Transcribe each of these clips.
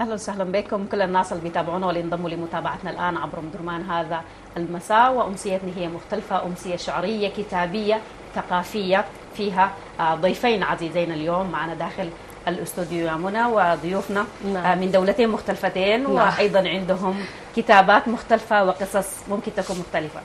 أهلا وسهلا بكم كل الناس اللي بيتابعونا واللي انضموا لمتابعتنا الآن عبر مدرمان هذا المساء. وأمسيتنا هي مختلفة، أمسية شعرية كتابية ثقافية فيها ضيفين عزيزين اليوم معنا داخل الاستوديو يا منى، وضيوفنا من دولتين مختلفتين وأيضا عندهم كتابات مختلفة وقصص ممكن تكون مختلفة.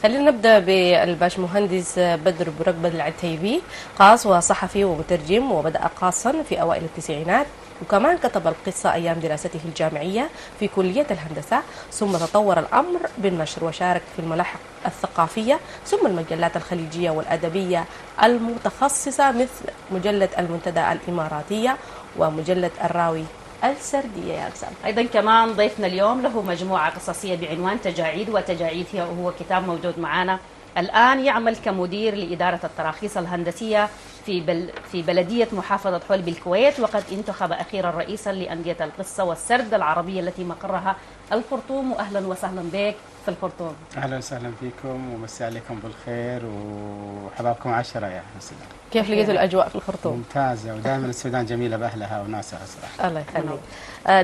خلينا نبدأ بالباشمهندس بدر بركبد العتيبي، قاص وصحفي ومترجم، وبدأ قاصا في أوائل التسعينات، وكمان كتب القصة أيام دراسته الجامعية في كلية الهندسة، ثم تطور الأمر بالنشر وشارك في الملاحق الثقافية ثم المجلات الخليجية والأدبية المتخصصة مثل مجلة المنتدى الإماراتية ومجلة الراوي السردية. يا أرسل أيضا كمان ضيفنا اليوم له مجموعة قصصية بعنوان تجاعيد، وتجاعيد هو كتاب موجود معنا الآن. يعمل كمدير لإدارة التراخيص الهندسية في بلدية محافظة حول بالكويت، وقد انتخب أخيرا رئيسا لأندية القصة والسرد العربية التي مقرها الخرطوم. وأهلا وسهلا بك في الخرطوم. أهلا وسهلا فيكم ومسي عليكم بالخير وحبابكم عشرة يا حسنا. كيف لقيتوا الأجواء في الخرطوم؟ ممتازة، ودائما السودان جميلة بأهلها وناسها صراحة. الله يخليك.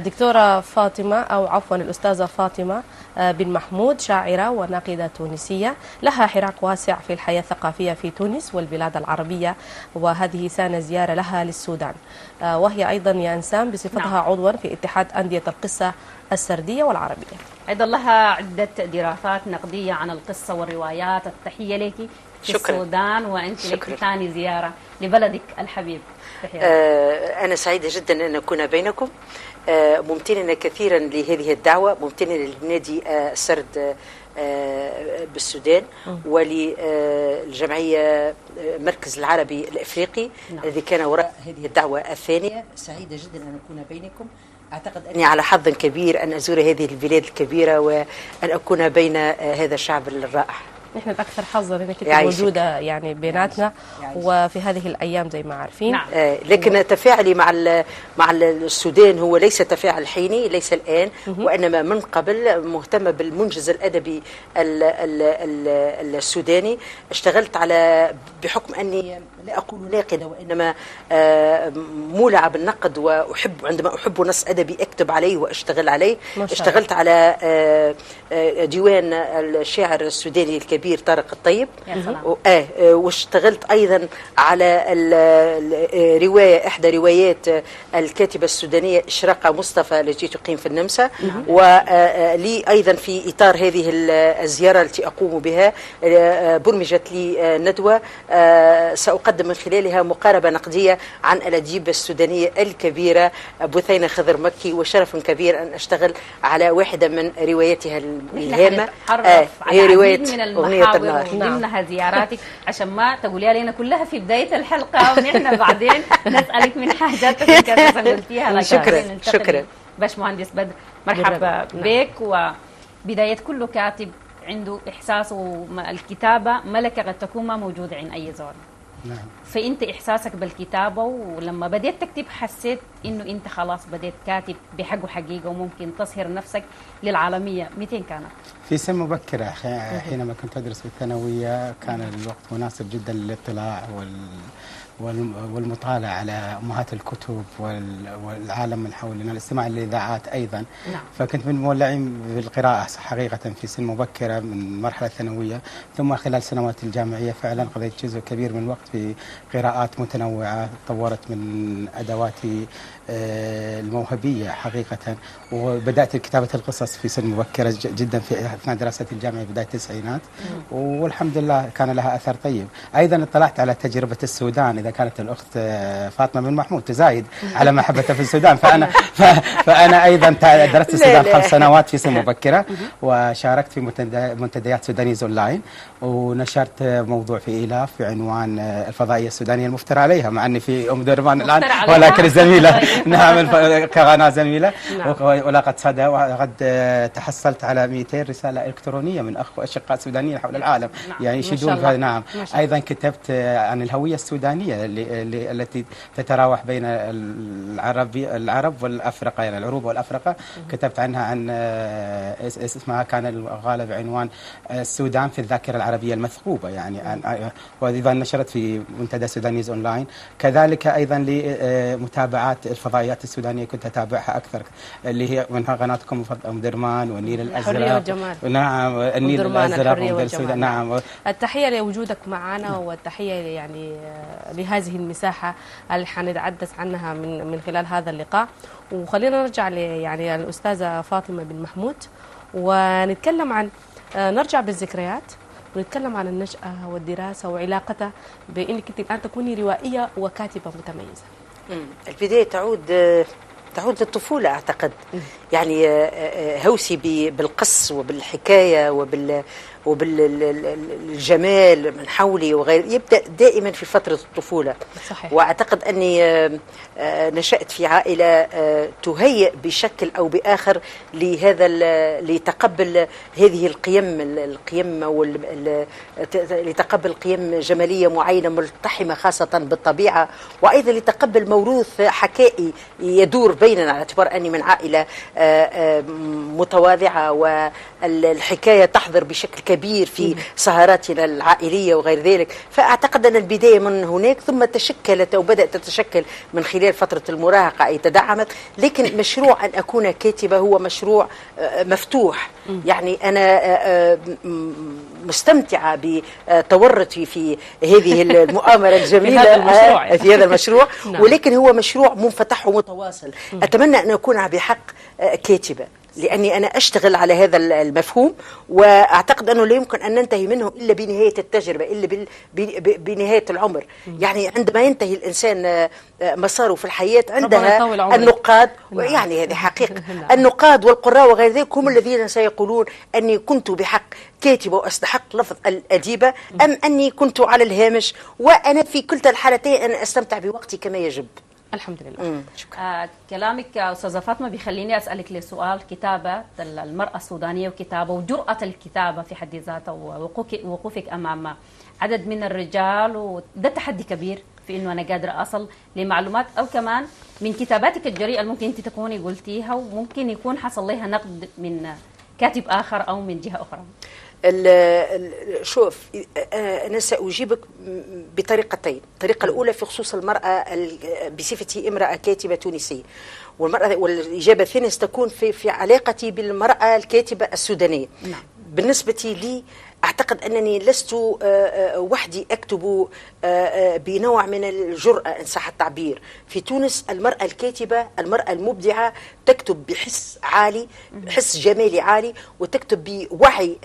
دكتورة فاطمة أو عفوا الأستاذة فاطمة بن محمود، شاعرة وناقدة تونسية، لها حراك واسع في الحياة الثقافية في تونس والبلاد العربية، وهذه ثانية زيارة لها للسودان، وهي أيضا يا إنسان بصفتها عضوا في اتحاد أندية القصة السردية والعربية. أيضا لها عدة دراسات نقدية عن القصة والروايات. التحية لك في السودان، وأنت لك ثاني زيارة لبلدك الحبيب. أنا سعيدة جدا أن أكون بينكم، ممتنة كثيرا لهذه الدعوة، ممتنة لنادي السرد بالسودان وللجمعية مركز العربي الأفريقي الذي كان وراء هذه الدعوة الثانية. سعيدة جدا أن أكون بينكم، أعتقد أني على حظ كبير أن أزور هذه البلاد الكبيرة وأن أكون بين هذا الشعب الرائع. نحن الأكثر حظا أنك كنت موجودة يعني بيناتنا وفي هذه الأيام زي ما عارفين. لكن تفاعلي مع السودان هو ليس تفاعل حيني، ليس الآن، وإنما من قبل مهتمة بالمنجز الأدبي السوداني. اشتغلت على بحكم أني لا أقول ناقدة وإنما مولعة بالنقد، وأحب عندما أحب نص أدبي أكتب عليه وأشتغل عليه. اشتغلت على ديوان الشاعر السوداني الكبير طارق الطيب، واشتغلت أيضا على رواية، إحدى روايات الكاتبة السودانية إشراقة مصطفى التي تقيم في النمسا. ولي أيضا في إطار هذه الزيارة التي أقوم بها برمجت لي ندوة سأقدم من خلالها مقاربة نقدية عن الأديبة السودانية الكبيرة بثينة خضر مكي، وشرف كبير أن أشتغل على واحدة من رواياتها الهامة. هي رواية المحاور ضمنها زياراتك، عشان ما تقولي علينا كلها في بداية الحلقة ونحن بعدين نسألك من حاجات كثيرة قلتيها. شكرا باشمهندس بدر، مرحبا بك. وبداية كل كاتب عنده إحساس، والكتابة ملكة قد تكون ما موجودة عند أي زول. نعم. فأنت إحساسك بالكتابة، ولما بديت تكتب حسيت إنه أنت خلاص بديت كاتب بحق وحقيقة وممكن تظهر نفسك للعالمية. متى كانت؟ في سن مبكرة، حينما كنت أدرس بالثانوية كان الوقت مناسب جدا للاطلاع والمطالعة على أمهات الكتب والعالم من حولنا، الاستماع للإذاعات أيضا. فكنت من مولعين بالقراءة حقيقة في سن مبكرة من مرحلة ثانوية، ثم خلال سنوات الجامعية فعلا قضيت جزء كبير من الوقت في قراءات متنوعة، طورت من أدواتي الموهبية حقيقة، وبدأت كتابة القصص في سن مبكرة جدا في أثناء دراستي الجامعية بداية التسعينات، والحمد لله كان لها أثر طيب. أيضا اطلعت على تجربة السودان، إذا كانت الأخت فاطمة بن محمود تزايد على محبتها في السودان، فأنا أيضا درست السودان 5 سنوات في سن مبكرة، وشاركت في منتديات سودانيز أونلاين، ونشرت موضوع في إيلاف بعنوان الفضائية السودانية المفترى عليها، مع أني في أم درمان الآن ولكن الزميلة نعمل كقناة زميلة، ولقد صدى، وقد تحصلت على 200 رسالة إلكترونية من أشقاء سودانيين حول العالم يعني يشهدون. نعم. أيضا كتبت عن الهوية السودانية التي تتراوح بين العرب والأفرقة، يعني العروبة والأفرقة. كتبت عنها عن اسمها كان الغالب عنوان السودان في الذاكرة العربية المثقوبة، يعني وأيضا نشرت في منتدى سودانيز أونلاين. كذلك أيضا لمتابعات الفضائيات السودانية كنت أتابعها أكثر، اللي هي منها قناتكم أم درمان والنيل الأزرق. الحرية والجمال. نعم، النيل الأزرق. نعم. التحية لوجودك معنا، والتحية يعني لهذه المساحة اللي حنتحدث عنها من خلال هذا اللقاء. وخلينا نرجع يعني الأستاذة فاطمة بن محمود ونتكلم عن نرجع بالذكريات ونتكلم عن النشأة والدراسة وعلاقتها بأنك أنت الآن تكوني روائية وكاتبة متميزة. البداية تعود للطفولة أعتقد. يعني هوسي بالقص وبالحكاية وبالجمال من حولي وغير يبدأ دائما في فترة الطفولة. صحيح. وأعتقد أني نشأت في عائلة تهيئ بشكل أو بآخر لتقبل هذه القيم لتقبل قيم جمالية معينة ملتحمة خاصة بالطبيعة، وأيضا لتقبل موروث حكائي يدور بيننا، على اعتبار أني من عائلة متواضعة والحكاية تحضر بشكل كبير في سهراتنا العائلية وغير ذلك. فأعتقد أن البداية من هناك، ثم تشكلت أو بدأت تتشكل من خلال فترة المراهقة أي تدعمت. لكن مشروع أن أكون كاتبة هو مشروع مفتوح. يعني أنا مستمتعة بتورطي في هذه المؤامرة الجميلة في هذا المشروع. ولكن هو مشروع منفتح ومتواصل. أتمنى أن أكون بحق كاتبة، لأني أنا أشتغل على هذا المفهوم، وأعتقد أنه لا يمكن أن ننتهي منه إلا بنهاية التجربة، إلا بنهاية العمر. يعني عندما ينتهي الإنسان مساره في الحياة عندها النقاد، يعني هذه حقيقة. النقاد والقراء وغير ذلك هم الذين سيقولون أني كنت بحق كاتبة وأستحق لفظ الأديبة، أم أني كنت على الهامش. وأنا في كلتا الحالتين أنا أستمتع بوقتي كما يجب. الحمد لله. شكرا. كلامك أستاذة فاطمة بيخليني أسألك لسؤال كتابة المرأة السودانية وكتابة وجرأة الكتابة في حد ذاتها ووقوفك أمام عدد من الرجال، وده تحدي كبير في إنه أنا قادرة أصل لمعلومات، أو كمان من كتاباتك الجريئة اللي ممكن أنت تكوني قلتيها وممكن يكون حصل لها نقد من كاتب آخر أو من جهة أخرى. شوف، أنا سأجيبك بطريقتين. الطريقة الأولى في خصوص المرأة بصفتي امرأة كاتبة تونسية، والإجابة الثانية ستكون في علاقتي بالمرأة الكاتبة السودانية. نعم. بالنسبة لي أعتقد أنني لست وحدي أكتب بنوع من الجرأة إن صح التعبير. في تونس المرأة الكاتبة، المرأة المبدعة تكتب بحس عالي، حس جمالي عالي، وتكتب بوعي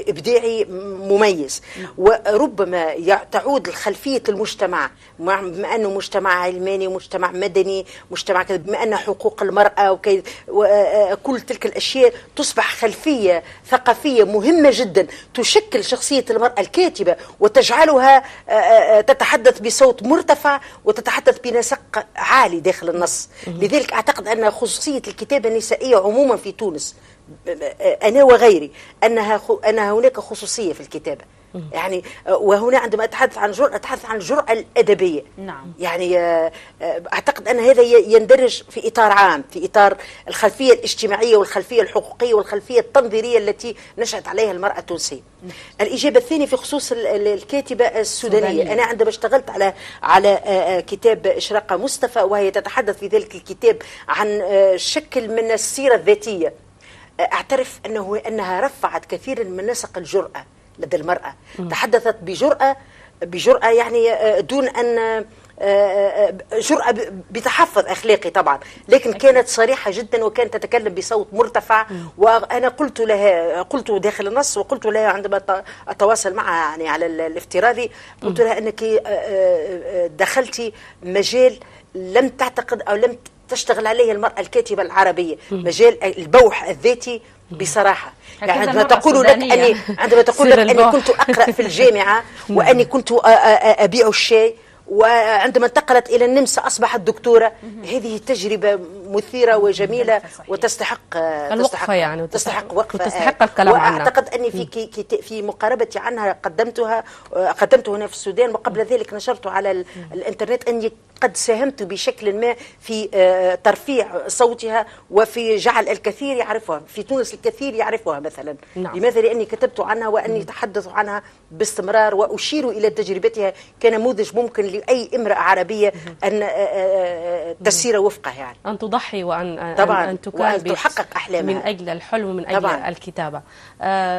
إبداعي مميز. وربما تعود لخلفية المجتمع، بما أنه مجتمع علماني ومجتمع مدني، مجتمع بما أن حقوق المرأة وكل تلك الأشياء تصبح خلفية ثقافية مهمة جدا تشكل شخصية المرأة الكاتبة وتجعلها تتحدث بصوت مرتفع وتتحدث بنسق عالي داخل النص. لذلك أعتقد أن خصوصية الكتابة النسائية عموما في تونس، أنا وغيري، أنها هناك خصوصية في الكتابة. يعني وهنا عندما أتحدث عن جرأة أتحدث عن الجرأة الأدبية. نعم. يعني أعتقد أن هذا يندرج في إطار عام، في إطار الخلفية الاجتماعية والخلفية الحقوقية والخلفية التنظيرية التي نشأت عليها المرأة التونسية. الإجابة الثانية في خصوص الكاتبة السودانية. أنا عندما اشتغلت على كتاب إشراقة مصطفى، وهي تتحدث في ذلك الكتاب عن شكل من السيرة الذاتية، أعترف أنها رفعت كثيرا من نسق الجرأة لدى المرأة. تحدثت بجرأة يعني دون أن جرأة بتحفظ أخلاقي طبعا، لكن كانت صريحة جدا وكانت تتكلم بصوت مرتفع. وأنا قلت داخل النص، وقلت لها عندما أتواصل معها يعني على الافتراضي، قلت لها أنك دخلتي مجال لم تعتقد أو لم تشتغل عليه المرأة الكاتبة العربية، مجال البوح الذاتي بصراحة. يعني عندما تقول لك أني كنت أقرأ في الجامعة وأني كنت أبيع الشاي، وعندما انتقلت إلى النمسا أصبحت دكتورة، هذه تجربة مثيرة وجميلة وتستحق الوقفة يعني تستحق وقفة وتستحق الكلام عنها. وأعتقد أني في مقاربتي عنها قدمته هنا في السودان، وقبل ذلك نشرته على الإنترنت، أني قد ساهمت بشكل ما في ترفيع صوتها وفي جعل الكثير يعرفها في تونس، الكثير يعرفها مثلا. نعم. لماذا؟ لأني كتبت عنها وأني أتحدث عنها باستمرار وأشير إلى تجربتها كنموذج ممكن لأي امرأة عربية أن تسير وفقه، يعني أن تضحي وأن طبعا تكابد وأن تحقق أحلامها من أجل الحلم ومن أجل طبعا. الكتابة.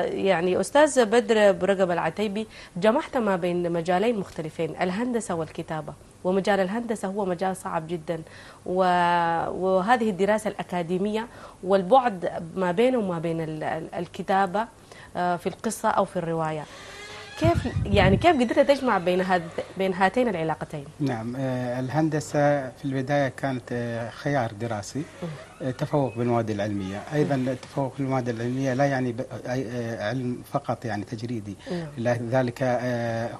يعني أستاذ بدر برقب العتيبي، جمعت ما بين مجالين مختلفين، الهندسة والكتابة، ومجال الهندسة هو مجال صعب جدا، وهذه الدراسة الأكاديمية والبعد ما بينه وما بين الكتابة في القصة أو في الرواية، كيف قدرت تجمع بين هاتين العلاقتين؟ نعم، الهندسة في البداية كانت خيار دراسي، تفوق بالمواد العلمية. أيضا التفوق بالمواد العلمية لا يعني علم فقط يعني تجريدي، لذلك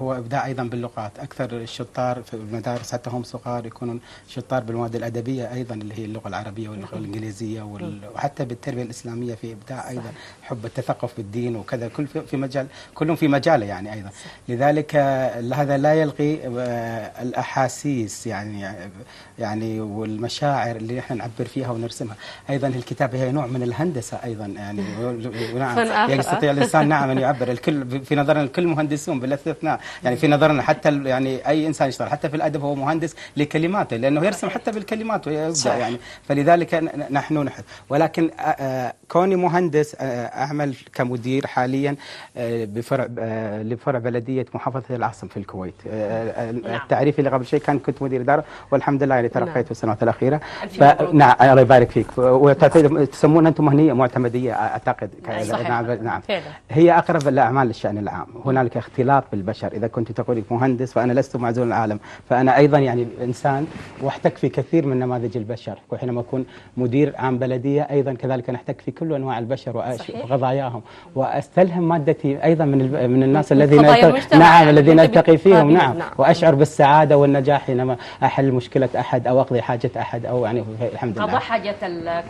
هو إبداع أيضا باللغات. أكثر الشطار في المدارس حتى هم صغار يكونون شطار بالمواد الأدبية أيضا، اللي هي اللغة العربية واللغة الإنجليزية، وحتى بالتربية الإسلامية في إبداع أيضا، حب التثقف بالدين وكذا، كل في مجال، كلهم في مجاله يعني أيضا. لذلك هذا لا يلغي الأحاسيس يعني والمشاعر اللي نحن نعبر فيها ونرسمها. أيضا الكتابة هي نوع من الهندسة أيضا يعني، نعم يستطيع الإنسان نعم أن يعبر. الكل في نظرنا الكل مهندسون بلا استثناء، يعني في نظرنا حتى يعني أي إنسان يشتغل حتى في الأدب هو مهندس لكلماته، لأنه يرسم حتى بالكلمات ويبدع يعني. فلذلك نحن نحن، ولكن كوني مهندس أعمل كمدير حاليا لفرع بلدية محافظة العاصم في الكويت. التعريف اللي قبل شيء كنت مدير إدارة، والحمد لله يعني ترقيت في السنوات الأخيرة. نعم الله يبارك فيك. وتسمونها أنتم مهنية معتمدية أعتقد. نعم فعلا. هي أقرب الأعمال للشأن العام. هنالك اختلاط بالبشر. إذا كنت تقولي مهندس فأنا لست معزول العالم، فأنا أيضا يعني إنسان واحتك في كثير من نماذج البشر. وحينما أكون مدير عام بلدية أيضا كذلك نحتك في كل أنواع البشر وقضاياهم، وأستلهم مادتي أيضا من الناس الذين الذين ألتقي فيهم. نعم. وأشعر بالسعادة والنجاح حينما أحل مشكلة أحد أو أقضي حاجة أحد، أو يعني الحمد لله قضاء حاجة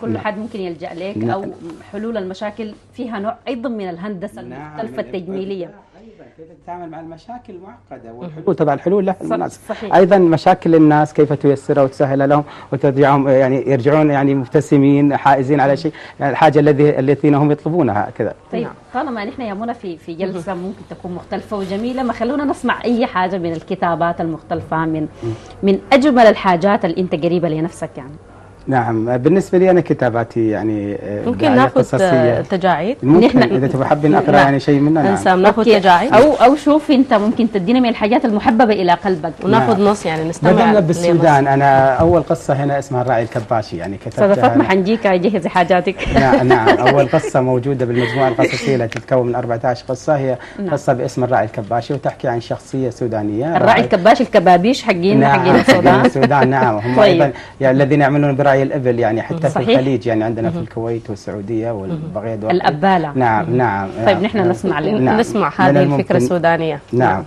كل حد ممكن يلجأ لك، أو حلول المشاكل فيها نوع أيضا من الهندسة المختلفة التجميلية. كيف تتعامل مع المشاكل المعقده والحلول، طبعا الحلول لها الناس. ايضا مشاكل الناس كيف تيسرها وتسهلها لهم وترجعهم يعني يرجعون يعني مبتسمين حائزين على شيء، يعني الحاجه التي هم يطلبونها كذا. طيب طالما نحن يا منى في جلسه ممكن تكون مختلفه وجميله، ما خلونا نسمع اي حاجه من الكتابات المختلفه، من اجمل الحاجات اللي انت قريبه لنفسك يعني. نعم، بالنسبه لي انا كتاباتي يعني ممكن ناخذ تجاعيد. ممكن اذا تحبين اقرا يعني شيء منها. نعم ناخذ تجاعيد، او شوف انت ممكن تدينا من الحاجات المحببه الى قلبك وناخذ نص يعني نستمع. بدأنا بالسودان. انا اول قصه هنا اسمها الراعي الكباشي، يعني كتبتها. استاذ فاطمه حنجيك جهزي حاجاتك. نعم اول قصه موجوده بالمجموعه القصصيه التي تتكون من 14 قصه، هي قصه باسم الراعي الكباشي، وتحكي عن شخصيه سودانيه. الراعي الكباشي الكبابيش حقين السودان. نعم هم ايضا يعني الذين يعملون براعي الابل، يعني حتى في الخليج، يعني عندنا في الكويت والسعوديه والبغيض الاباله. نعم. طيب نحن نسمع هذه الفكره السودانيه. نعم.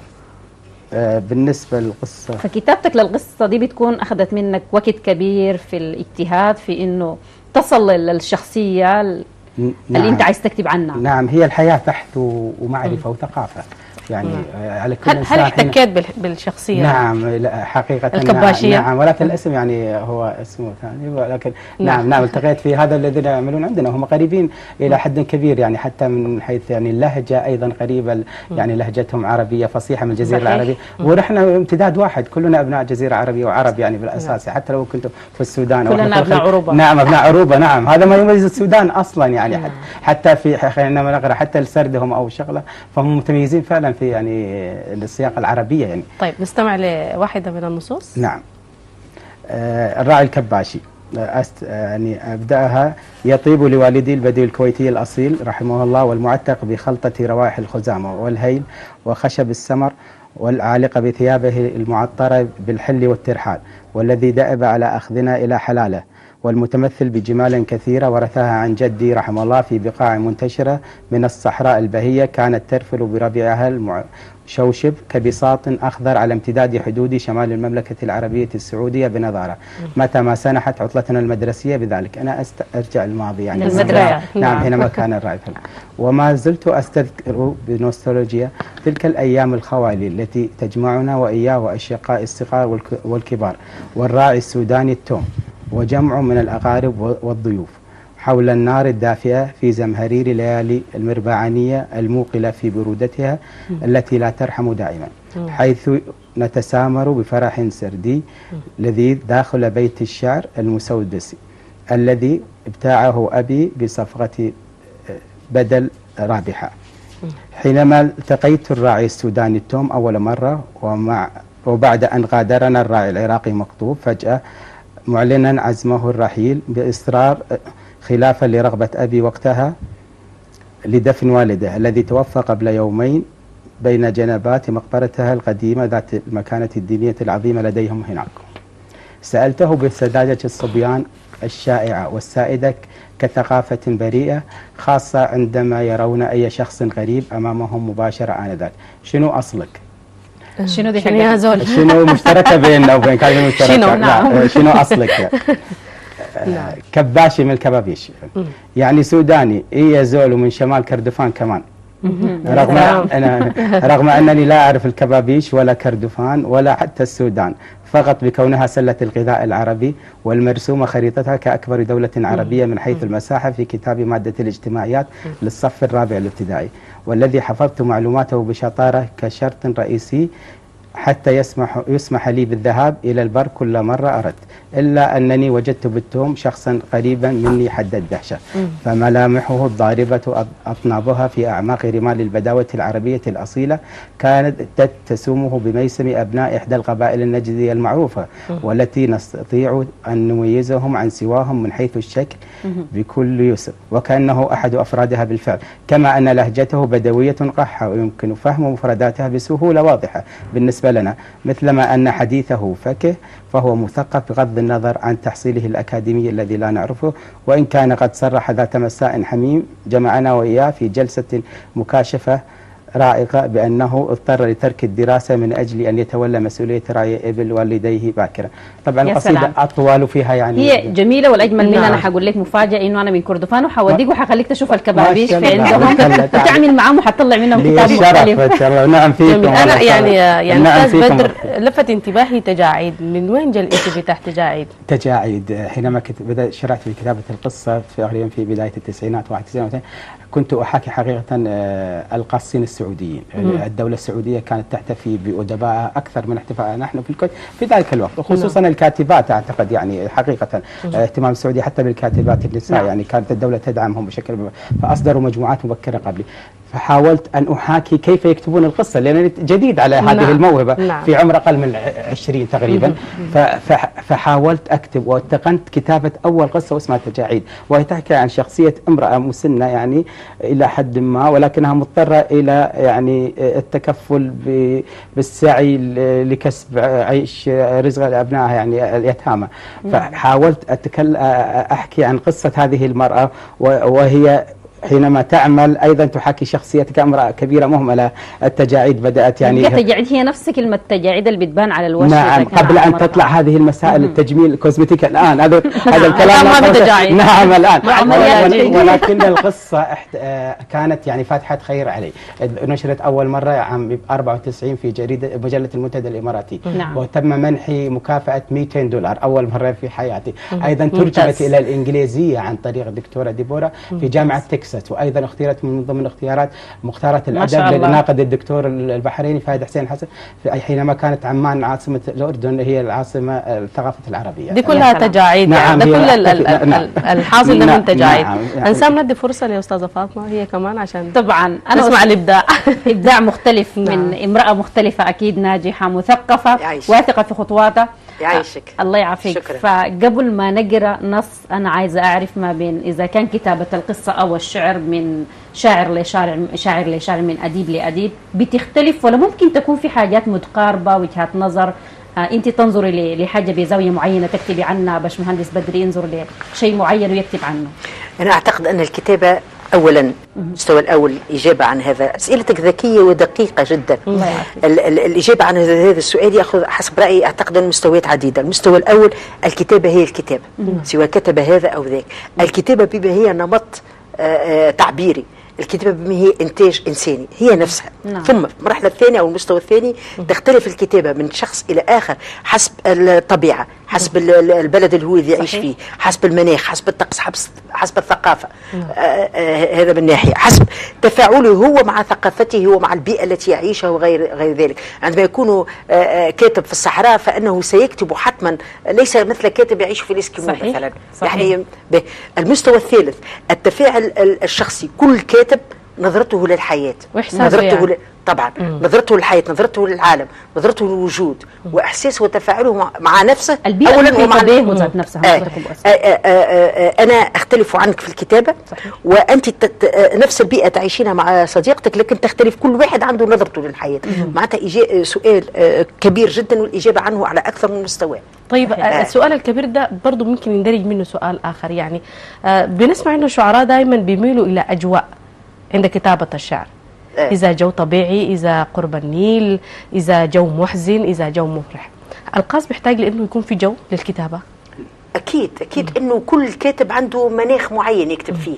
بالنسبه للقصه، فكتابتك للقصه دي بتكون اخذت منك وقت كبير في الاجتهاد في انه تصل للشخصيه اللي انت عايز تكتب عنها. نعم، هي الحياه بحث ومعرفه وثقافه يعني على كل إنسان. هل احتكيت بالشخصية؟ نعم حقيقة الكباشية. نعم، ولكن الاسم يعني هو اسمه ثاني، ولكن نعم التقيت في هذا الذين يعملون عندنا، هم قريبين إلى حد كبير يعني، حتى من حيث يعني اللهجة أيضا قريبة، يعني لهجتهم عربية فصيحة من الجزيرة العربية، ونحن امتداد واحد، كلنا أبناء جزيرة عربية وعرب يعني بالأساس، حتى لو كنتم في السودان كلنا أبناء عروبة. نعم أبناء عروبة. نعم هذا ما يميز السودان أصلا يعني، حتى في حينما نقرأ حتى لسردهم أو شغلة فهم متميزين فعلا في يعني السياق العربية يعني. طيب نستمع لواحدة من النصوص. نعم. الراعي الكباشي يعني أبدأها: يطيب لوالدي البدوي الكويتي الأصيل رحمه الله والمعتق بخلطة روائح الخزامة والهيل وخشب السمر والعالقة بثيابه المعطرة بالحل والترحال، والذي دأب على أخذنا إلى حلاله، والمتمثل بجمال كثيرة ورثها عن جدي رحمه الله في بقاع منتشرة من الصحراء البهية كانت ترفل بربيعها شوشب كبساط أخضر على امتداد حدود شمال المملكة العربية السعودية بنظارة، متى ما سنحت عطلتنا المدرسية بذلك. أنا أرجع الماضي يعني المدرسة. نعم حينما كان الرائد. وما زلت أستذكر بنوستالجيا تلك الأيام الخوالي التي تجمعنا وإياه وأشقاء الصغار والكبار والراعي السوداني التوم وجمع من الأقارب والضيوف حول النار الدافئة في زمهرير ليالي المربعانية الموقلة في برودتها التي لا ترحم دائما، حيث نتسامر بفرح سردي لذيذ داخل بيت الشعر المسودس الذي ابتاعه أبي بصفقة بدل رابحة. حينما التقيت الراعي السوداني التوم أول مرة وبعد أن غادرنا الراعي العراقي مقطوب فجأة معلنا عزمه الرحيل بإصرار خلافا لرغبة أبي وقتها لدفن والده الذي توفى قبل يومين بين جنبات مقبرتها القديمة ذات المكانة الدينية العظيمة لديهم هناك. سألته بسذاجة الصبيان الشائعة والسائدة كثقافة بريئة خاصة عندما يرون أي شخص غريب أمامهم مباشرة آنذاك: شنو أصلك؟ شنو دي شنو يا زول؟ شنو مشتركة بيننا وبين كلمة مشتركة؟ شنو؟ نعم. شنو أصلك؟ كباشي من الكبابيش، يعني سوداني يا زول ومن شمال كردفان كمان. رغم أنني لا أعرف الكبابيش ولا كردفان ولا حتى السودان، فقط بكونها سلة الغذاء العربي والمرسومة خريطتها كأكبر دولة عربية من حيث المساحة في كتاب مادة الاجتماعيات للصف الرابع الابتدائي، والذي حفظت معلوماته بشطارة كشرط رئيسي حتى يسمح لي بالذهاب إلى البر كل مرة أردت، إلا أنني وجدت بالتوم شخصا قريبا مني حد الدهشة، فملامحه الضاربة أطنابها في أعماق رمال البداوة العربية الأصيلة كانت تسومه بميسم أبناء إحدى القبائل النجدية المعروفة والتي نستطيع أن نميزهم عن سواهم من حيث الشكل بكل يسر، وكأنه أحد أفرادها بالفعل، كما أن لهجته بدوية قحة ويمكن فهم مفرداتها بسهولة واضحة بالنسبة لنا، مثلما أن حديثه فكه فهو مثقف بغض النظر عن تحصيله الأكاديمي الذي لا نعرفه، وإن كان قد صرح ذات مساء حميم جمعنا وإياه في جلسة مكاشفة رائقة بأنه اضطر لترك الدراسة من أجل أن يتولى مسؤولية رعي إبل والديه باكرا. طبعا القصيدة أطول فيها يعني هي جميلة، والأجمل منها أنا حقول لك مفاجأة إنه أنا من كردفان وحوديك وحخليك تشوف الكبابيش في عندهم وتعمل معاهم وحتطلع منهم كتاب مختلف. نعم فيكم. أنا يعني أستاذ بدر لفت انتباهي تجاعيد. من وين جاء الاسم بتاع تجاعيد؟ تجاعيد حينما شرعت في كتابة القصة تقريبا في بداية التسعينات 91 كنت أحاكي حقيقة القاصين السعوديين. الدولة السعودية كانت تحتفي بأدبائها أكثر من احتفائنا نحن في ذلك الوقت، وخصوصا الكاتبات أعتقد يعني حقيقة اهتمام السعودية حتى بالكاتبات النساء، يعني كانت الدولة تدعمهم بشكل فأصدروا مجموعات مبكرة قبلي، فحاولت أن أحاكي كيف يكتبون القصة لأنني جديد على هذه الموهبة في عمر أقل من 20 تقريبا. فحاولت أكتب واتقنت كتابة أول قصة اسمها تجاعيد، وهي تحكي عن شخصية امرأة مسنة يعني إلى حد ما، ولكنها مضطرة إلى يعني التكفل بالسعي لكسب عيش رزق لأبنائها يعني اليتامى. فحاولت أحكي عن قصة هذه المرأة وهي حينما تعمل أيضا تحاكي شخصيتها كامرأة كبيرة مهملة. التجاعيد بدأت يعني التجاعيد هي نفس كلمة تجاعيد اللي بتبان على الوجه. نعم قبل أن تطلع هذه المسائل التجميل الكوزمتيك الآن هذا الكلام نعم الآن، ولكن القصة كانت يعني فاتحة خير علي. نشرت أول مرة عام 94 في مجلة المنتدى الإماراتي، وتم منحي مكافأة $200 أول مرة في حياتي. أيضا ترجمت إلى الإنجليزية عن طريق الدكتورة ديبورا في جامعة تكساس، وأيضا اختيرت من ضمن مختارات الأدب للناقد الدكتور البحريني فهد حسين حسن حينما كانت عمان عاصمة الأردن هي العاصمة الثقافة العربية. دي كلها تجاعيد يعني، ده كل الحاصل ده من تجاعيد. هنسام ندي فرصة لأستاذة فاطمة هي كمان عشان طبعا أنا نسمع الإبداع. إبداع مختلف من امرأة مختلفة أكيد، ناجحة مثقفة واثقة في خطواتها. يعيشك الله يعافيك. فقبل ما نقرأ نص أنا عايزة أعرف ما بين إذا كان كتابة القصة أو الشعر من شاعر لشاعر، شاعر لشاعر، من أديب لأديب، بتختلف ولا ممكن تكون في حاجات متقاربة، وجهات نظر أنت تنظري لحاجة بزاوية معينة تكتبي عنها، باشمهندس بدري ينظر لشيء معين ويكتب عنه؟ أنا أعتقد أن الكتابة أولا المستوى الأول إجابة عن هذا. أسئلتك ذكية ودقيقة جدا. الإجابة عن هذا السؤال يأخذ حسب رأيي أعتقد أن مستويات عديدة. المستوى الأول الكتابة هي الكتابة، سواء كتب هذا أو ذاك. الكتابة بما هي نمط تعبيري، الكتابة بما هي إنتاج إنساني هي نفسها. ثم في المرحلة الثانية أو المستوى الثاني تختلف الكتابة من شخص إلى آخر حسب الطبيعة، حسب البلد اللي هو يعيش فيه، حسب المناخ، حسب الطقس، حسب الثقافة. هذا من ناحية. حسب تفاعله هو مع ثقافته ومع البيئة التي يعيشها وغير ذلك. عندما يكون كاتب في الصحراء فإنه سيكتب حتما ليس مثل كاتب يعيش في الإسكيمو مثلا. يعني المستوى الثالث التفاعل الشخصي. كل كاتب نظرته للحياة، نظرته طبعا نظرته للحياة، نظرته للعالم، نظرته للوجود، وإحساسه وتفاعله مع نفسه أولا ومع البيئة نفسها. أنا أختلف عنك في الكتابة. صحيح. وأنت نفس البيئة تعيشينها مع صديقتك، لكن تختلف. كل واحد عنده نظرته للحياة. معناتها سؤال كبير جدا والإجابة عنه على أكثر من مستوى. طيب السؤال الكبير ده برضو ممكن يندرج منه سؤال آخر. يعني بنسمع إنه الشعراء دائما بيميلوا إلى أجواء عند كتابة الشعر، إذا جو طبيعي، إذا قرب النيل، إذا جو محزن، إذا جو مفرح. القاص بيحتاج لأنه يكون في جو للكتابة. أكيد إنه كل كاتب عنده مناخ معين يكتب فيه.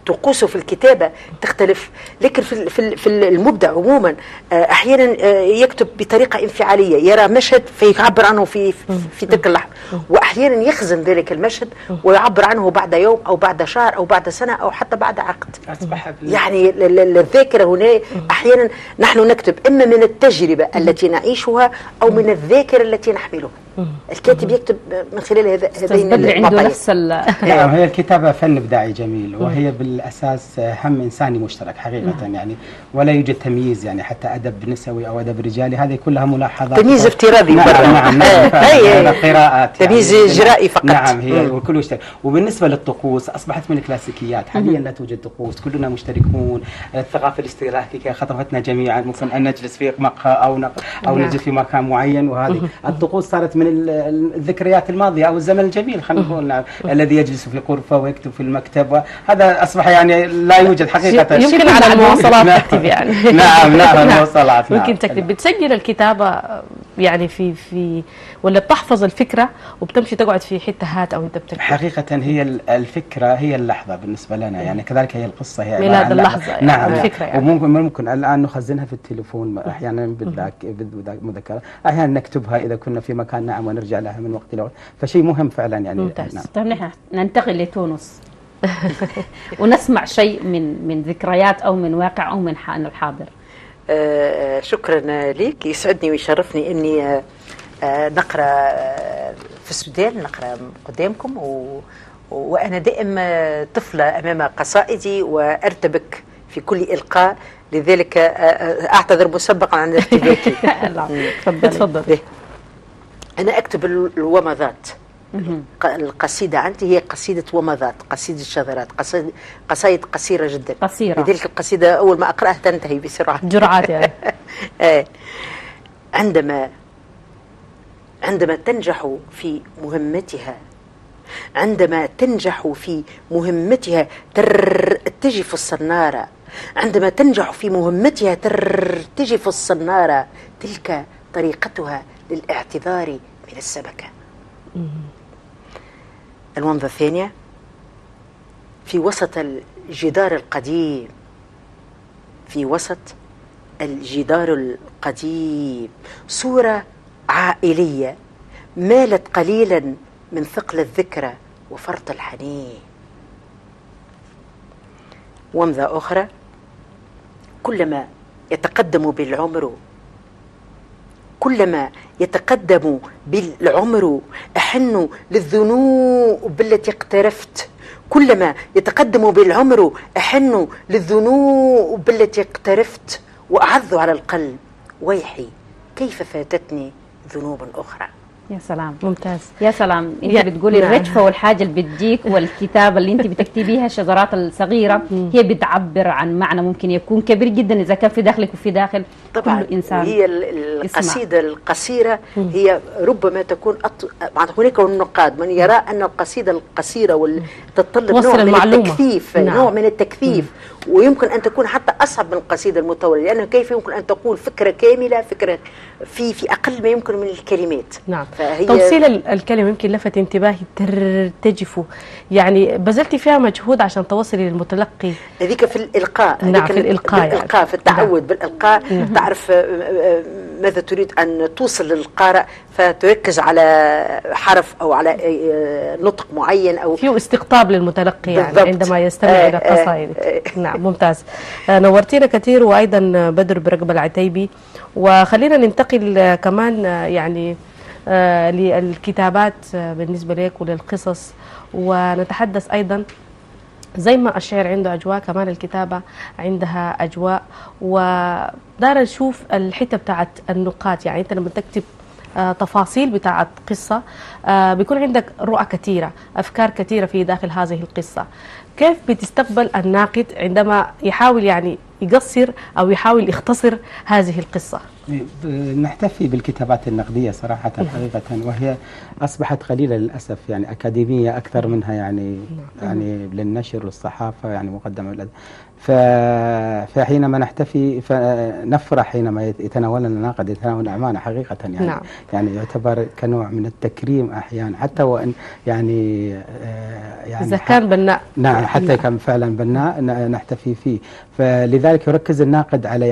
طقوسه في الكتابة تختلف، لكن في المبدع عموما أحيانا يكتب بطريقة انفعالية، يرى مشهد فيعبر عنه في تلك اللحظة، وأحيانا يخزن ذلك المشهد ويعبر عنه بعد يوم أو بعد شهر أو بعد سنة أو حتى بعد عقد. يعني الذاكرة هنا أحيانا نحن نكتب إما من التجربة التي نعيشها أو من الذاكرة التي نحملها. الكاتب يكتب من خلال هذين المعطيين. نعم، هي الكتابة فن إبداعي جميل، وهي بالأساس هم إنساني مشترك حقيقة. يعني ولا يوجد تمييز، يعني حتى أدب نسوي أو أدب رجالي، هذه كلها ملاحظات. تمييز افتراضي. نعم قراءات تمييز جرائي فقط. نعم هي وكل يشترك. وبالنسبة للطقوس أصبحت من الكلاسيكيات. حاليا لا توجد طقوس، كلنا مشتركون. الثقافة الاستهلاكية خطفتنا جميعا، ممكن أن نجلس في مقهى أو نجلس في مكان معين، وهذه الطقوس صارت من الذكريات الماضية أو الزمن الجميل. خلينا نقول الذي يجلس في الغرفة ويكتب في المكتب، هذا أصبح يعني لا يوجد حقيقة. يمكن على المواصلات تكتب يعني. نعم المواصلات ممكن تكتب. بتسجل الكتابة يعني في ولا بتحفظ الفكرة وبتمشي تقعد في حتة هات أو أنت بتكتب؟ حقيقة هي الفكرة هي اللحظة بالنسبة لنا، يعني كذلك هي القصة هي ميلاد اللحظة. نعم الفكرة يعني. وممكن الآن نخزنها في التليفون، أحيانا بالمذكرة، أحيانا نكتبها إذا كنا في مكان نعم ونرجع لها من وقت لوقت، فشيء مهم فعلا يعني. ممتاز. نعم. طيب نحن ننتقل لتونس ونسمع شيء من ذكريات أو من واقع أو من الحاضر. شكرا لك، يسعدني ويشرفني أني نقرأ في السودان، نقرأ قدامكم، وأنا دائما طفلة أمام قصائدي وأرتبك في كل إلقاء، لذلك أعتذر مسبقا عن ارتباكي. تفضل. أنا أكتب الومضات. القصيدة عندي هي قصيدة ومضات، قصيدة الشذرات، قصائد قصيرة جدا. قصيرة. لذلك القصيدة أول ما أقرأها تنتهي بسرعة. جرعات يعني. عندما تنجح في مهمتها، عندما تنجح في مهمتها ترتجف الصنارة، عندما تنجح في مهمتها ترتجف الصنارة، تلك طريقتها للاعتذار من السبكة. الومضة الثانية: في وسط الجدار القديم، في وسط الجدار القديم صورة عائلية مالت قليلا من ثقل الذكرى وفرط الحنين. ومضة أخرى: كلما يتقدم بالعمر، كلما يتقدم بالعمر أحن للذنوب التي اقترفت، كلما يتقدم بالعمر أحن للذنوب التي اقترفت، وأعظ على القلب ويحي كيف فاتتني ذنوب أخرى. يا سلام، ممتاز. يا سلام. انت بتقولي الرجفه والحاجه اللي بتجيك والكتابه اللي انت بتكتبيها، الشذرات الصغيره هي بتعبر عن معنى ممكن يكون كبير جدا اذا كان في داخلك وفي داخل طبعا كل انسان. هي القصيده القصيره هي ربما تكون هناك النقاد من يرى ان القصيده القصيره تتطلب نوع من التكثيف، نوع من التكثيف، ويمكن ان تكون حتى اصعب من القصيده المطوله، لانه كيف يمكن ان تقول فكره كامله، فكره في اقل ما يمكن من الكلمات. نعم. توصيل الكلمه يمكن لفت انتباهي، ترتجف، يعني بذلتي فيها مجهود عشان توصلي للمتلقي. هذيك في الالقاء. نعم، في الالقاء، بالإلقاء، في التعود بالالقاء. تعرف ماذا تريد ان توصل للقارئ، فتركز على حرف او على نطق معين، او فيه استقطاب للمتلقي يعني عندما يستمع الى قصائدك. نعم، ممتاز. نورتينا كثير، وايضا بدر برقبة العتيبي. وخلينا ننتقل كمان يعني للكتابات بالنسبة لك وللقصص، ونتحدث أيضا زي ما الشعر عنده أجواء، كمان الكتابة عندها أجواء. ودار نشوف الحتة بتاعت النقاط، يعني أنت لما تكتب تفاصيل بتاعت قصة بيكون عندك رؤى كثيرة، أفكار كثيرة في داخل هذه القصة. كيف بتستقبل الناقد عندما يحاول يعني يقصر أو يحاول يختصر هذه القصة؟ نحتفي بالكتابات النقدية صراحة حقيقة، وهي أصبحت قليلة للأسف، يعني أكاديمية أكثر منها يعني للنشر والصحافة، يعني مقدمة فحينما نحتفي فنفرح حينما يتناولنا الناقد يتناول أعمالنا حقيقة، يعني نعم. يعني يعتبر كنوع من التكريم أحيانا، حتى وإن يعني إذا كان بناء. نعم، حتى كان فعلا بناء نحتفي فيه. فلذلك يركز الناقد على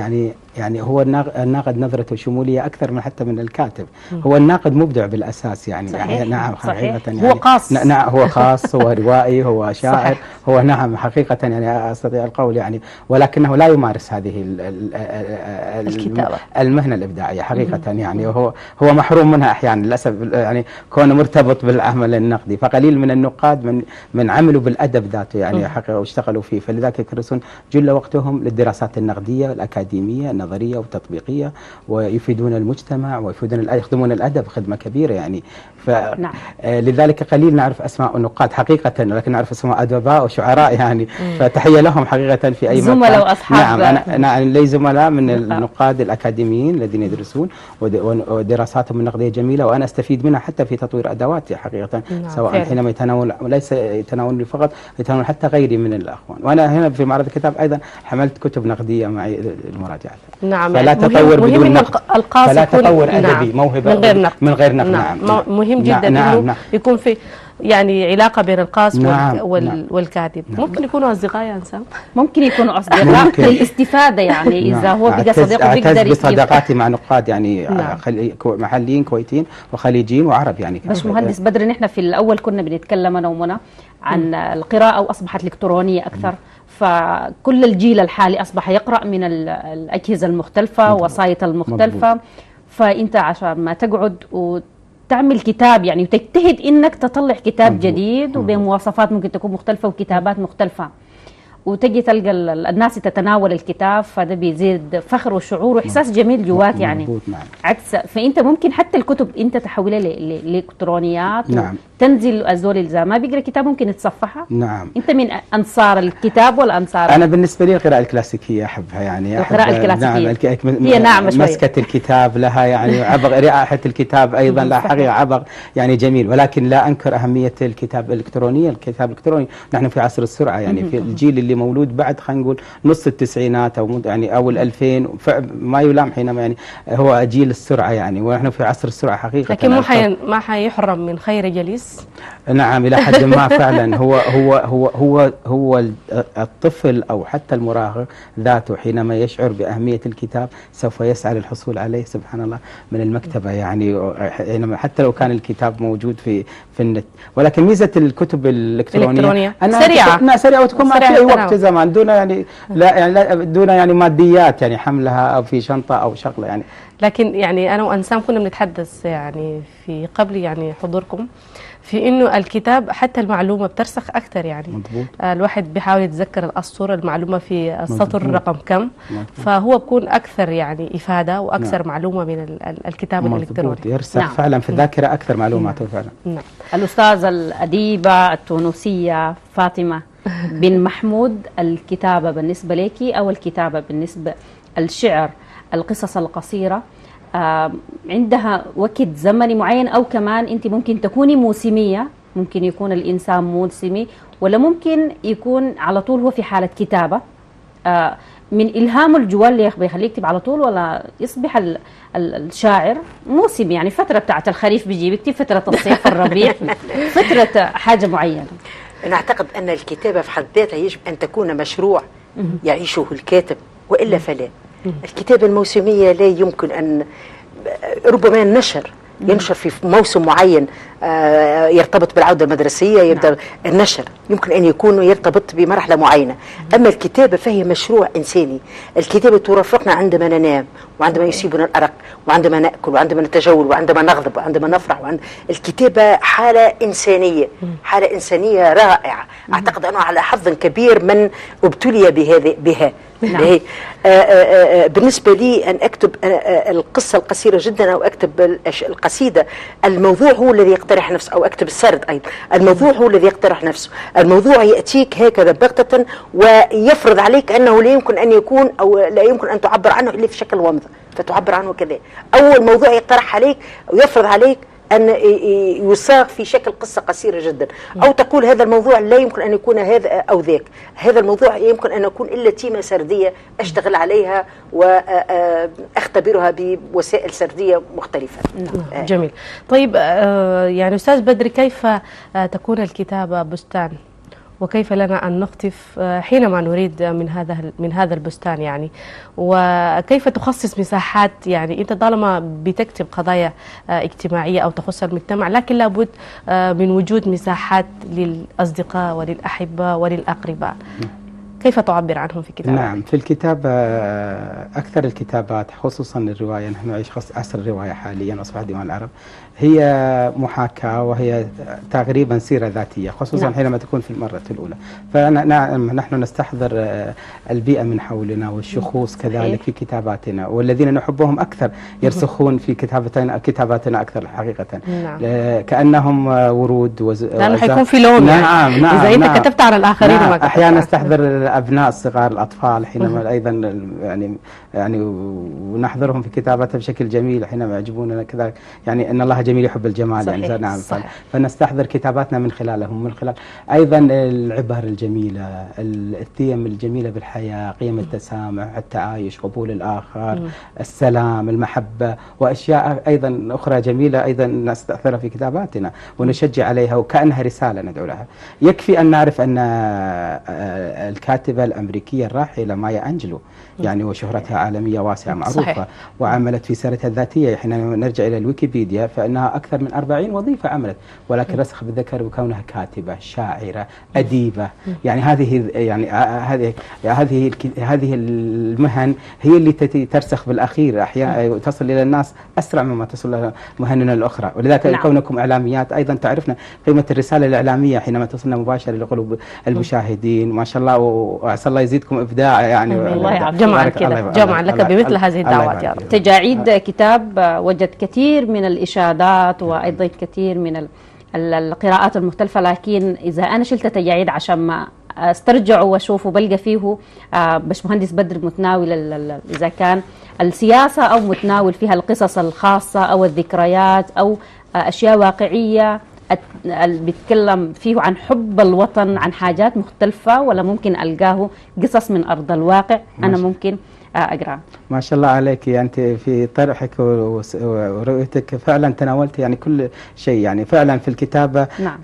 يعني هو الناقد نظرته شمولية أكثر من حتى من الكاتب. هو الناقد مبدع بالأساس يعني. صحيح. نعم حقيقة يعني هو خاص. نعم هو خاص، هو روائي، هو شاعر. صحيح. هو نعم حقيقة يعني أستطيع القول يعني، ولكنه لا يمارس هذه الكتابة، المهنة الإبداعية حقيقة يعني. هو محروم منها أحيانا للأسف، يعني كونه مرتبط بالعمل النقدي. فقليل من النقاد من عملوا بالأدب ذاته يعني حقيقة واشتغلوا فيه، فلذلك يكرسون جل وقتهم للدراسات النقدية الأكاديمية النظرية والتطبيقية، ويفيدون المجتمع ويفيدون يخدمون الأدب خدمة كبيرة يعني. نعم. لذلك قليل نعرف أسماء النقاد حقيقة، ولكن نعرف أسماء أدباء وشعراء يعني. فتحية لهم حقيقة في أي مكان. زملاء وأصحاب. نعم، أنا لي زملاء من النقاد الأكاديميين الذين يدرسون ودراساتهم النقدية جميلة، وأنا أستفيد منها حتى في تطوير أدواتي حقيقة. سواء فعلا. حينما يتناول، ليس يتناولني فقط، يتناول حتى غيري من الأخوان. وأنا هنا في معرض الكتاب أيضا حملت كتب نقدية معي للمراجعة. نعم، فلا تطور بدون نقد، فلا تطور أدبي. نعم. موهبة من غير نقد. نعم. مهم جدا إنه يكون في يعني علاقة بين القاص والكاتب. ممكن يكونوا أصدقاء يا إنسان، ممكن يكونوا أصدقاء للاستفادة يعني. إذا هو بقى صديقه بيقدر بصداقاتي مع نقاد يعني محليين كويتيين وخليجيين وعرب يعني. بس مهندس بدر، نحن في الأول كنا بنتكلم أنا ومنى عن القراءة وأصبحت إلكترونية أكثر. فكل الجيل الحالي أصبح يقرأ من الأجهزة المختلفة ووسائط المختلفة. فأنت عشان ما تقعد وتعمل كتاب يعني وتجتهد إنك تطلع كتاب جديد وبمواصفات ممكن تكون مختلفة وكتابات مختلفة، وتجي تلقى الناس تتناول الكتاب، فده بيزيد فخر وشعور واحساس جميل جواك يعني. عكس فانت ممكن حتى الكتب انت تحولها لالكترونيات. نعم. تنزل الزول اللي ما بيقرا كتاب ممكن يتصفحها. نعم. انت من انصار الكتاب ولا انصار؟ انا بالنسبه لي القراءه الكلاسيكيه احبها يعني. القراءه الكلاسيكيه نعم. هي ناعمه شويه. مسكه الكتاب لها يعني عبق، رائحه الكتاب ايضا لها حقيقه عبق يعني جميل. ولكن لا انكر اهميه الكتاب الالكتروني. الكتاب الالكتروني نحن في عصر السرعه يعني. في الجيل اللي مولود بعد خلينا نقول نص التسعينات او يعني او ال2000 ما يلام حينما يعني هو جيل السرعه يعني، ونحن في عصر السرعه حقيقه. لكن ما حيحرم من خير جليس. نعم الى حد ما فعلا. هو الطفل او حتى المراهق ذاته حينما يشعر باهميه الكتاب سوف يسعى للحصول عليه سبحان الله من المكتبه يعني، حتى لو كان الكتاب موجود في النت. ولكن ميزه الكتب الالكترونيه سريعه وتكون ما في وقت زمان دون يعني دون يعني ماديات يعني حملها او في شنطه او شغله يعني. لكن يعني انا وانسام كنا بنتحدث يعني في قبل يعني حضوركم في إنه الكتاب حتى المعلومة بترسخ أكثر يعني. مضبوط. الواحد بيحاول يتذكر الأسطر المعلومة في السطر مضبوط. رقم كم. مضبوط. فهو بكون أكثر يعني إفادة وأكثر معلومة من الكتاب الإلكتروني. يرسخ فعلا في الذاكرة أكثر معلومات فعلا. نعم. الأستاذة الأديبة التونسية فاطمة بن محمود، الكتابة بالنسبة لك أو الكتابة بالنسبة الشعر القصص القصيرة عندها وقت زمني معين، أو كمان أنت ممكن تكوني موسمية، ممكن يكون الإنسان موسمي، ولا ممكن يكون على طول هو في حالة كتابة من إلهامه الجوال اللي بيخليه يكتب على طول، ولا يصبح الشاعر موسمي يعني فترة بتاعت الخريف بيجي بيكتب، فترة الصيف الربيع، فترة حاجة معينة. أنا أعتقد أن الكتابة في حد ذاتها يجب أن تكون مشروع يعيشه الكاتب، وإلا فلا. الكتابة الموسمية لا يمكن أن، ربما ينشر في موسم معين يرتبط بالعودة المدرسية، يبدأ النشر يمكن أن يكون يرتبط بمرحلة معينة. أما الكتابة فهي مشروع إنساني. الكتابة ترافقنا عندما ننام، وعندما يصيبنا الأرق، وعندما نأكل، وعندما نتجول، وعندما نغضب، وعندما نفرح. الكتابة حالة إنسانية، حالة إنسانية رائعة. أعتقد أنه على حظ كبير من ابتلي بها. نعم. بالنسبة لي أن أكتب القصة القصيرة جدا، أو أكتب القصيدة، الموضوع هو الذي يقترح نفسه، أو أكتب السرد أيضا، الموضوع هو الذي يقترح نفسه. الموضوع يأتيك هكذا بغتة ويفرض عليك أنه لا يمكن أن يكون، أو لا يمكن أن تعبر عنه إلا في شكل ومضة، فتعبر عنه كذا. أول موضوع يقترح عليك ويفرض عليك أن يصاغ في شكل قصة قصيرة جدا، أو تقول هذا الموضوع لا يمكن أن يكون هذا أو ذاك، هذا الموضوع يمكن أن يكون إلا تيمة سردية أشتغل عليها وأختبرها بوسائل سردية مختلفة. جميل. طيب يعني أستاذ بدري، كيف تكون الكتابة بستان، وكيف لنا أن نقطف حينما نريد من هذا البستان يعني، وكيف تخصص مساحات؟ يعني أنت طالما بتكتب قضايا اجتماعية أو تخص المجتمع، لكن لابد من وجود مساحات للأصدقاء وللأحبة وللأقرباء. كيف تعبر عنهم في كتابك؟ نعم، في الكتابة أكثر الكتابات خصوصا الرواية، نحن نعيش عصر الرواية حاليا، أصبح ديوان العرب هي محاكاة وهي تقريبا سيرة ذاتية، خصوصا نعم. حينما تكون في المرة الأولى. فنحن نستحضر البيئة من حولنا والشخوص كذلك في كتاباتنا، والذين نحبهم أكثر يرسخون في كتاباتنا أكثر حقيقة. نعم. كأنهم ورود لأنه حيكون في لون. نعم يعني. إذا أنت كتبت على الآخرين. نعم. أحيانا نستحضر الأبناء الصغار الأطفال حينما أيضا يعني ونحضرهم في كتاباتها بشكل جميل حينما يعجبوننا كذلك، يعني أن الله جميل يحب الجمال. صحيح. يعني نعم. صحيح. فنستحضر كتاباتنا من خلالهم، من خلال أيضا العبر الجميلة، القيم الجميلة بالحياة، قيم التسامح، التعايش، قبول الآخر، السلام، المحبة، وأشياء أيضا أخرى جميلة أيضا نستأثرها في كتاباتنا ونشجع عليها وكأنها رسالة ندعو لها. يكفي أن نعرف أن الكاتبة الأمريكية الراحلة مايا أنجلو يعني وشهرتها عالمية واسعة معروفة. صحيح. وعملت في سيرتها الذاتية، حين نرجع إلى الويكيبيديا فإنها أكثر من 40 وظيفة عملت، ولكن رسخ بالذكر بكونها كاتبة، شاعرة، أديبة. يعني هذه المهن هي اللي ترسخ بالأخير، أحيانا تصل إلى الناس أسرع مما تصل إلى مهننا الأخرى. ولذلك نعم. كونكم إعلاميات أيضا تعرفنا قيمة الرسالة الإعلامية حينما تصلنا مباشرة لقلوب المشاهدين. ما شاء الله، وعسى الله يزيدكم إبداع يعني. الله يعافيك. جمعا لك بمثل هذه الدعوات يا رب. تجاعيد كتاب وجد كثير من الإشادات وأيضا كثير من القراءات المختلفة، لكن إذا أنا شلت تجاعيد عشان ما استرجعه واشوفه بلقى فيه باشمهندس بدر متناول إذا كان السياسة أو متناول فيها القصص الخاصة أو الذكريات أو أشياء واقعية بيتكلم فيه عن حب الوطن، عن حاجات مختلفة، ولا ممكن ألقاه قصص من أرض الواقع أنا ممكن أقرأ. ما شاء الله عليك، أنت في طرحك ورؤيتك فعلا تناولت يعني كل شيء، يعني فعلا في الكتابة. نعم.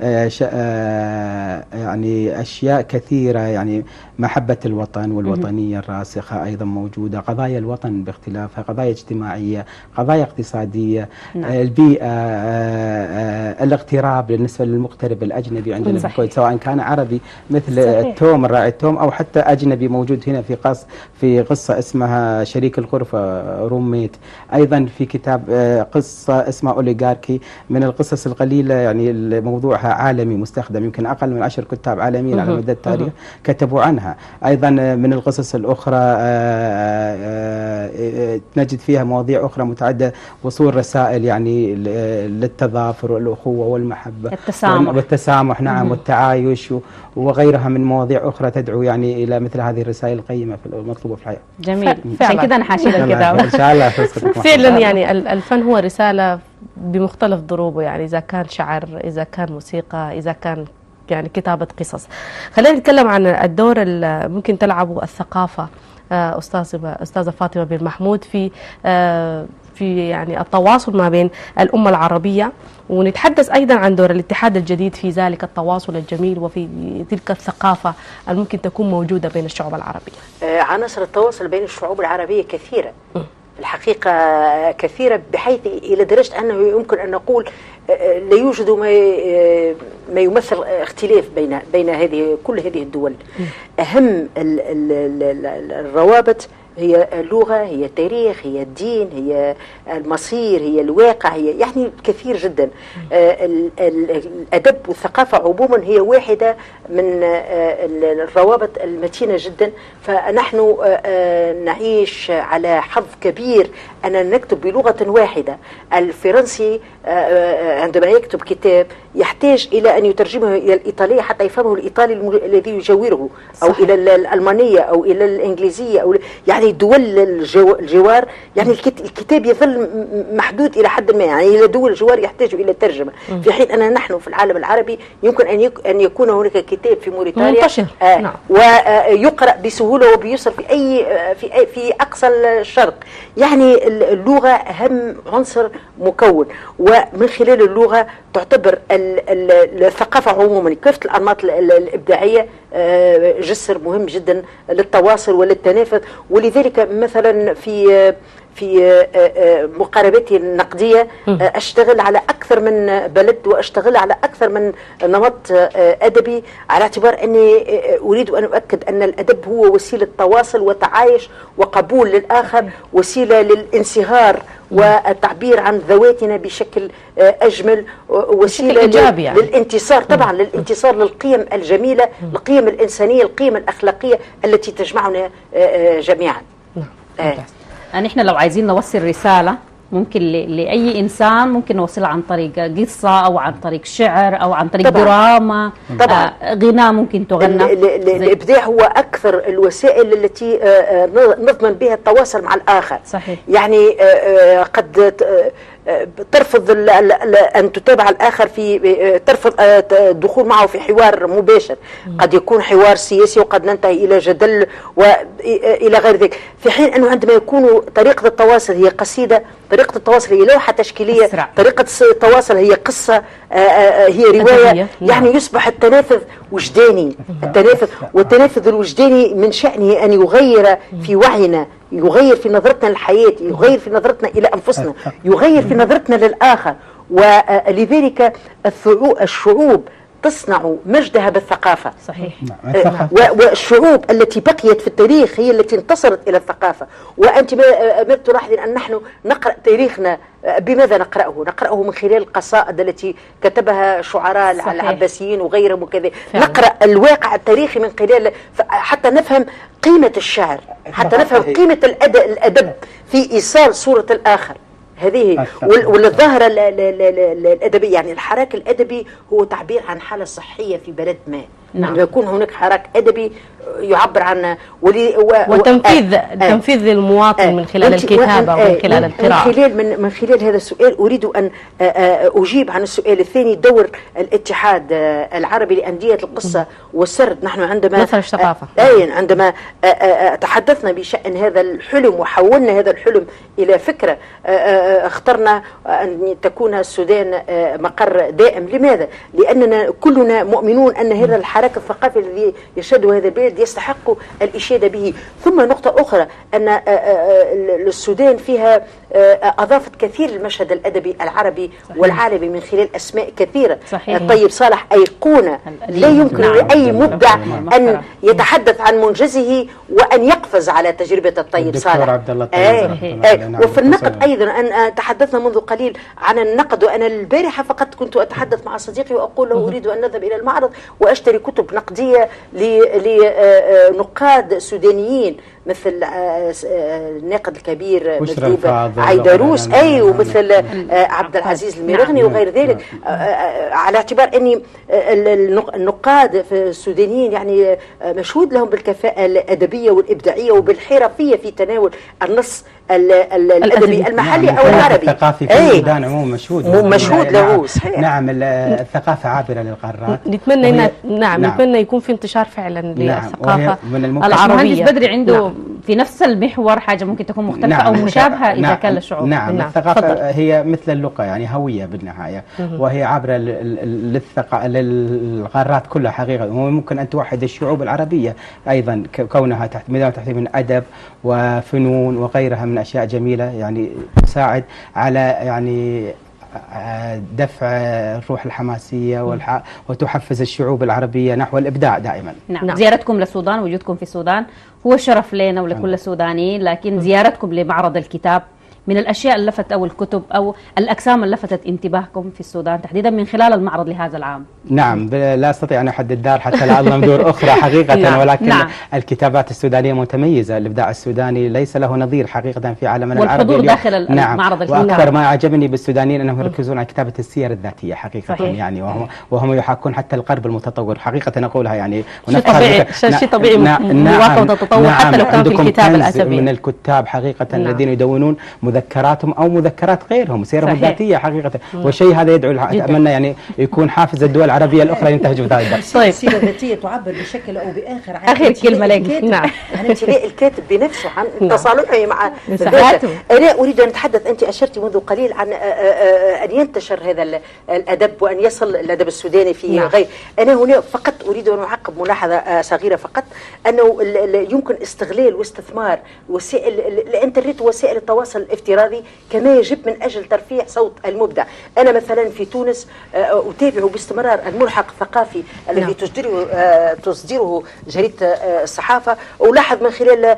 يعني أشياء كثيرة، يعني محبة الوطن والوطنية الراسخة أيضا موجودة، قضايا الوطن باختلافها، قضايا اجتماعية، قضايا اقتصادية. نعم. البيئة، الاغتراب بالنسبة للمغترب الأجنبي عندنا في الكويت، سواء كان عربي مثل صحيح. التوم، الراعي التوم، أو حتى أجنبي موجود هنا في قصة اسمها اسمها شريك الغرفة روميت. أيضا في كتاب قصة اسمها أوليغاركي، من القصص القليلة يعني موضوعها عالمي مستخدم، يمكن أقل من 10 كتاب عالميين على مدى التاريخ كتبوا عنها. أيضا من القصص الأخرى نجد فيها مواضيع أخرى متعددة، وصول رسائل يعني للتظافر والأخوة والمحبة والتسامح نعم والتعايش وغيرها من مواضيع أخرى تدعو يعني إلى مثل هذه الرسائل القيمة المطلوبة في الحياة. جميل، عشان كده نحاشي الكتاب إن شاء الله. فعلا يعني الفن هو رسالة بمختلف ضروبه، يعني إذا كان شعر، إذا كان موسيقى، إذا كان يعني كتابة قصص. خلينا نتكلم عن الدور اللي ممكن تلعبه الثقافة أستاذة فاطمة بن محمود في يعني التواصل ما بين الأمة العربية، ونتحدث أيضا عن دور الاتحاد الجديد في ذلك التواصل الجميل وفي تلك الثقافة الممكن تكون موجودة بين الشعوب العربية. عناصر التواصل بين الشعوب العربية كثيرة الحقيقة، كثيرة بحيث إلى درجة أنه يمكن أن نقول لا يوجد ما يمثل اختلاف بين كل هذه الدول. أهم الروابط هي اللغة، هي التاريخ، هي الدين، هي المصير، هي الواقع، هي يعني كثير جدا. الأدب والثقافة عموما هي واحدة من الروابط المتينة جدا. فنحن نعيش على حظ كبير أننا نكتب بلغة واحدة. الفرنسي عندما يكتب كتاب يحتاج إلى أن يترجمه إلى الإيطالية حتى يفهمه الإيطالي الذي يجاوره، أو صحيح. إلى الألمانية أو إلى الإنجليزية، أو يعني دول الجوار. يعني الكتاب يظل محدود إلى حد ما، يعني إلى دول الجوار يحتاج إلى ترجمة، في حين أننا نحن في العالم العربي يمكن أن يكون هناك كتاب في موريتانيا منتشر نعم. ويقرأ بسهولة وبيصل في أقصى الشرق. يعني اللغة أهم عنصر مكون، ومن خلال اللغة تعتبر الثقافة عموما كافة الأنماط الإبداعية جسر مهم جدا للتواصل وللتنافس. ولذلك مثلا في مقاربتي النقدية أشتغل على أكثر من بلد، وأشتغل على أكثر من نمط أدبي، على اعتبار أني أريد أن أؤكد أن الأدب هو وسيلة تواصل وتعايش وقبول للآخر، وسيلة للانصهار والتعبير عن ذواتنا بشكل أجمل، وسيلة للانتصار طبعا للانتصار للقيم الجميلة، القيم الإنسانية، القيم الأخلاقية التي تجمعنا جميعا. نحن لو عايزين نوصل رسالة ممكن لأي إنسان ممكن نوصلها عن طريق قصة أو عن طريق شعر أو عن طريق دراما، طبعا غناء ممكن تغنى. الإبداع هو أكثر الوسائل التي نضمن بها التواصل مع الآخر. صحيح. يعني قد ترفض أن تتابع الآخر ترفض الدخول معه في حوار مباشر، قد يكون حوار سياسي وقد ننتهي إلى جدل وإلى غير ذلك، في حين أنه عندما يكون طريقة التواصل هي قصيدة، طريقة التواصل هي لوحة تشكيلية، طريقة التواصل هي قصة، هي رواية، يعني يصبح التنافذ وجداني. والتنافذ الوجداني من شأنه أن يغير في وعينا، يغير في نظرتنا للحياة، يغير في نظرتنا إلى أنفسنا، يغير في نظرتنا للآخر. ولذلك الشعوب تصنع مجدها بالثقافة. صحيح. والشعوب التي بقيت في التاريخ هي التي انتصرت إلى الثقافة. وأنت ما تلاحظين أن نحن نقرأ تاريخنا بماذا نقرأه؟ نقرأه من خلال القصائد التي كتبها شعراء العباسيين وغيرهم وكذا. نقرأ الواقع التاريخي من خلال حتى نفهم قيمة الشعر، حتى نفهم قيمة الأدب في إيصال صورة الآخر. هذه والظاهرة الأدبية، يعني الحراك الأدبي هو تعبير عن حالة صحية في بلد ما. لما يكون هناك حراك أدبي يعبر عن وتنفيذ للمواطن من خلال الكتابة ومن خلال القراءة. من خلال هذا السؤال أريد أن أجيب عن السؤال الثاني، دور الاتحاد العربي لأندية القصة والسرد. نحن عندما عندما تحدثنا بشأن هذا الحلم وحولنا هذا الحلم إلى فكرة، اخترنا أن تكون السودان مقر دائم. لماذا؟ لأننا كلنا مؤمنون أن هذا الحراك الثقافي الذي يشهده هذا البلد الذي يستحق الإشادة به. ثم نقطة أخرى أن السودان فيها أضافت كثير للمشهد الأدبي العربي والعالمي من خلال أسماء كثيرة. طيب صالح أيقونة لا يمكن لأي مبدع أن يتحدث عن منجزه وأن يقفز على تجربة الطيب صالح. عبد الله وفي النقد أيضا أن تحدثنا منذ قليل عن النقد، وأنا البارحة فقط كنت أتحدث مع صديقي وأقول له أريد أن نذهب إلى المعرض وأشتري كتب نقدية لنقاد سودانيين مثل الناقد الكبير مذهوب عيدروس ومثل عبد العزيز الميرغني وغير ذلك، على اعتبار أن النقاد في السودانيين يعني مشهود لهم بالكفاءة الأدبية والإبداعية وبالحرفية في تناول النص الأدبي المحلي أو العربي. الثقافي في السودان عموما مشهود له صحيح. نعم الثقافة عابرة للقارات. نتمنى نتمنى يكون في انتشار فعلا للثقافة العربية. المهندس بدري عنده في نفس المحور حاجة ممكن تكون مختلفة أو مشابهة إذا كان للشعوب. نعم الثقافة هي مثل اللغة يعني هوية بالنهاية، وهي عابرة للقارات كلها حقيقة، وممكن أن توحد الشعوب العربية أيضا كونها تحت من أدب وفنون وغيرها من أشياء جميلة يعني تساعد على يعني دفع الروح الحماسية وتحفز الشعوب العربية نحو الإبداع دائما. نعم. زيارتكم للسودان، وجودكم في السودان هو شرف لنا ولكل السودانيين، لكن زيارتكم لمعرض الكتاب من الأشياء اللي لفتت أو الكتب أو الأقسام اللي لفتت انتباهكم في السودان تحديدا من خلال المعرض لهذا العام؟ نعم لا أستطيع أن أحدد دار حتى لا أظلم دور أخرى حقيقة، ولكن الكتابات السودانية متميزة، الإبداع السوداني ليس له نظير حقيقة في عالمنا العربي. والحضور داخل المعرض الكتاب. وأكثر ما أعجبني بالسودانيين أنهم يركزون على كتابة السير الذاتية حقيقة. صحيح. يعني وهم يحاكون حتى الغرب المتطور حقيقة نقولها يعني. شيء طبيعي مواكبة التطور حتى لو كان في الكتاب الأدبي. من الكتاب حقيقة الذين يدونون مذكراتهم أو مذكرات غيرهم سيرهم الذاتية حقيقة، والشيء هذا يدعو أتمنى يعني يكون حافز الدول العربية الأخرى ينتهجوا هذا الدرس. طيب السيرة الذاتية تعبر بشكل أو بآخر عن آخر كلمة لك. نعم. عن امتلاء الكاتب بنفسه، عن تصالحه مع ذاته. أنا أريد أن أتحدث، أنت أشرت منذ قليل عن أن ينتشر هذا الأدب وأن يصل الأدب السوداني في غير. أنا هنا فقط أريد أن أعقب ملاحظة صغيرة فقط، أنه يمكن استغلال واستثمار وسائل الإنترنت ووسائل التواصل الافتراضي كما يجب من أجل ترفيع صوت المبدع. أنا مثلا في تونس أتابع باستمرار الملحق الثقافي الذي تصدره جريدة الصحافة، ولاحظ من خلال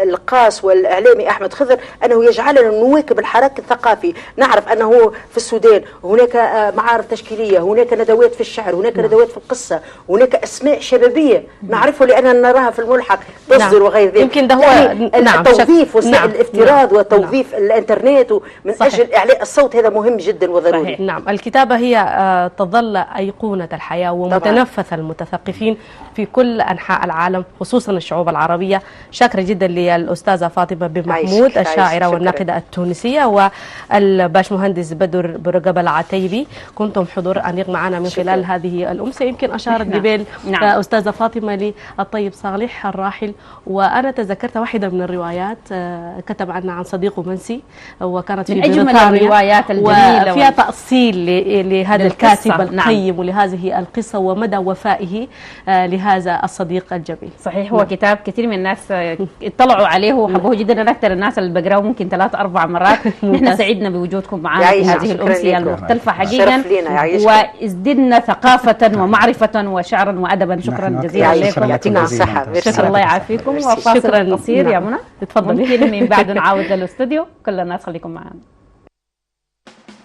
القاس والإعلامي أحمد خضر أنه يجعلنا نواكب الحراك الثقافي. نعرف أنه في السودان هناك معارض تشكيلية، هناك ندوات في الشعر، هناك ندوات في القصة، هناك أسماء شبابية نعرفه لأننا نراها في الملحق تصدر وغير ذلك. يمكن ده هو يعني توظيف وسائل الافتراض وتوظيف الانترنت من أجل إعلاء الصوت هذا مهم جدا وضروري. صحيح. نعم الكتابة هي تظل أيقونة الحياة ومتنفس المتثقفين في كل أنحاء العالم خصوصا الشعوب العربية. شاكرة جدا للأستاذة فاطمة بن محمود الشاعرة والناقدة التونسية والباشمهندس بدر برقبة العتيبي، كنتم حضور أنيق معنا من خلال هذه الأمسية. يمكن أشارت جبال أستاذة فاطمة للطيب صالح الراحل، وأنا تذكرت واحدة من الروايات كتب عنها عن صديقه منسي وكانت في أجمل الروايات الجميلة وفيها تأصيل لهذا الكاتب القيم ولهذه القصة ومدى وفائه لهذا الصديق الجميل. صحيح. هو كتاب كثير من الناس اطلعوا عليه وحبوه جدا، أنا أكثر الناس اللي بقراه ممكن 3-4 مرات. نحن سعدنا بوجودكم معنا في هذه الأمسية المختلفة حقيقة، وازددنا ثقافة ومعرفة وشعرا وأدبا. شكرا جزيلا لكم، يعطيكم الصحة. شكرا الله يعافيكم. وفاصل قصير يا منى، تفضلي. ممكن من بعد نعاود للاستوديو. كل الناس خليكم معنا.